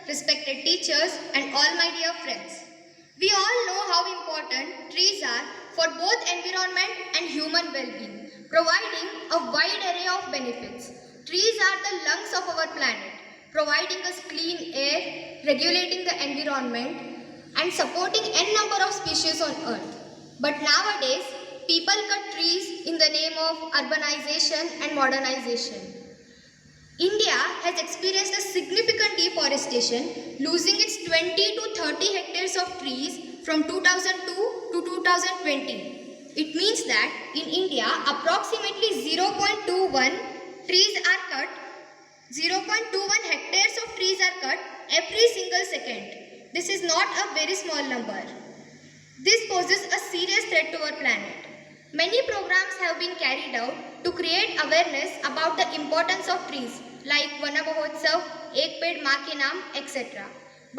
respected teachers, and all my dear friends. We all know how important trees are for both environment and human well-being, providing a wide array of benefits. Trees are the lungs of our planet, providing us clean air, regulating the environment, and supporting n number of species on Earth. But nowadays, people cut trees in the name of urbanization and modernization. India has experienced a significant deforestation, losing its 20 to 30 hectares of trees from 2002 to 2020. It means that in India, approximately 0.21 trees are cut, 0.21 hectares of trees are cut every single second. This is not a very small number. This poses a serious threat to our planet. Many programs have been carried out to create awareness about the importance of trees like Vana Mahotsav, Ek Ped Maa Ke Naam, etc.